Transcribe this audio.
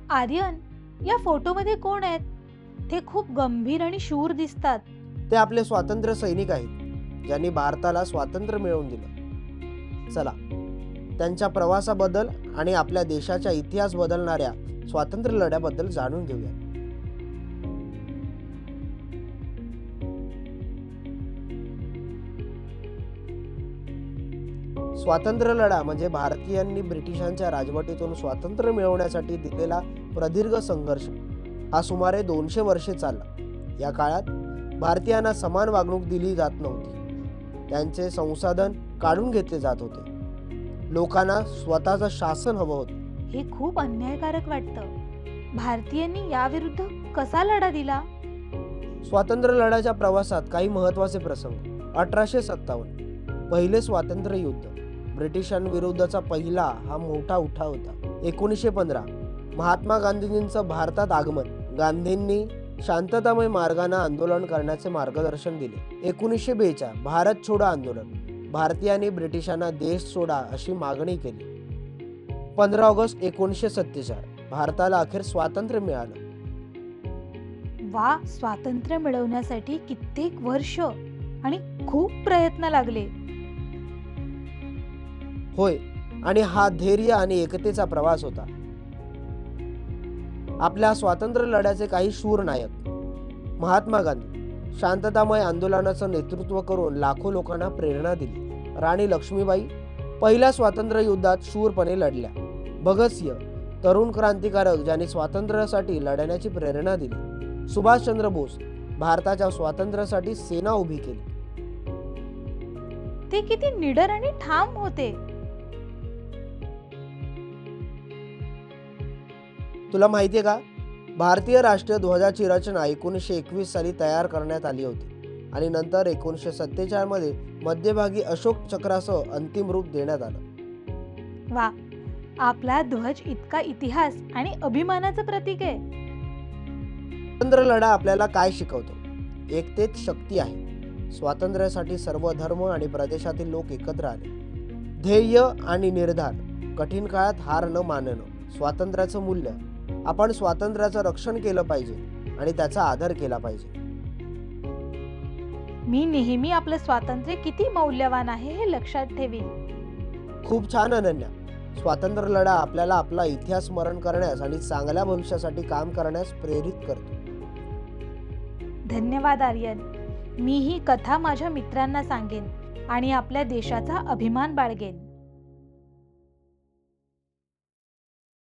आर्यन, या फोटोमध्ये कोण आहेत? ते खूप गंभीर आणि शूर दिसतात. ते आपले स्वातंत्र्य सैनिक आहेत ज्यांनी भारताला स्वातंत्र्य मिळवून दिलं. चला त्यांच्या प्रवासाबद्दल आणि आपल्या देशाचा इतिहास बदलणाऱ्या स्वातंत्र्य लढ्याबद्दल जाणून घेऊया. स्वातंत्र्य लढा म्हणजे भारतीयांनी ब्रिटिशांच्या राजवटीतून स्वातंत्र्य मिळवण्यासाठी दिलेला प्रदीर्घ संघर्ष. हा सुमारे 200 वर्षे चालला. या काळात भारतीयांना समान वागणूक दिली जात नव्हती. त्यांचे संसाधन काढून घेतले जात होते. लोकांना स्वतःचं शासन हवं होतं. हे खूप अन्यायकारक वाटतं. भारतीयांनी याविरुद्ध कसा लढा दिला? स्वातंत्र्य लढ्याच्या प्रवासात काही महत्त्वाचे प्रसंग. 1857 पहिले स्वातंत्र्य युद्ध. ब्रिटिशांविरुद्धचा पहिला हा मोठा उठाव होता. 1915 महात्मा गांधींचं भारतात आगमन. गांधींनी शांततामय मार्गाने आंदोलन करण्याचे मार्गदर्शन दिले. 1942 भारत छोडो आंदोलन. भारतीयांनी ब्रिटिशांना देश सोडा अशी मागणी केली. 15 ऑगस्ट 1947 भारताला अखेर स्वातंत्र्य मिळालं. वा, स्वातंत्र्य मिळवण्यासाठी कित्येक वर्ष आणि खूप प्रयत्न लागले. होय, आणि हा धैर्य आणि एकतेचा प्रवास होता. आपल्या स्वातंत्र्य लढ्याचे काही शूर नायक. महात्मा गांधी शांततामय आंदोलनाचं नेतृत्व करून लाखो लोकांना प्रेरणा दिली. राणी लक्ष्मीबाई पहिल्या स्वातंत्र्य युद्धात शूरपणे लढल्या. भगतसिंह तरुण क्रांतिकारक ज्यांनी स्वातंत्र्यासाठी लढण्याची प्रेरणा दिली. सुभाषचंद्र बोस भारताच्या स्वातंत्र्यासाठी सेना उभी केली. ते किती निडर आणि ठाम होते. तुला माहितीये का, भारतीय राष्ट्रीय ध्वजाची रचना 1921 साली तयार करण्यात आली होती आणि नंतर 1947 मध्ये मध्यभागी अशोक चक्रासह अंतिम रूप देण्यात आलं. वा, आपला ध्वज इतका इतिहास आणि अभिमानाचं प्रतीक आहे. स्वातंत्र्य लढा आपल्याला काय शिकवतो? एकतेत शक्ती आहे. स्वातंत्र्यासाठी सर्व धर्म आणि प्रदेशातील लोक एकत्र आले. ध्येय आणि निर्धार. कठीण काळात हार न मानणं. स्वातंत्र्याचं मूल्य. आपण स्वातंत्र्याचं रक्षण केलं पाहिजे आणि त्याचा आदर केला पाहिजे. मी नेहमी आपलं स्वातंत्र्य किती मौल्यवान आहे हे लक्षात ठेवीन. खूप छान अनन्या. स्वातंत्र्य लढा आपल्याला आपला इतिहास स्मरण करण्यास आणि चांगल्या भविष्यासाठी काम करण्यास प्रेरित करतो. धन्यवाद आर्यन. मी ही कथा माझ्या मित्रांना सांगेन आणि आपल्या देशाचा अभिमान बाळगेन.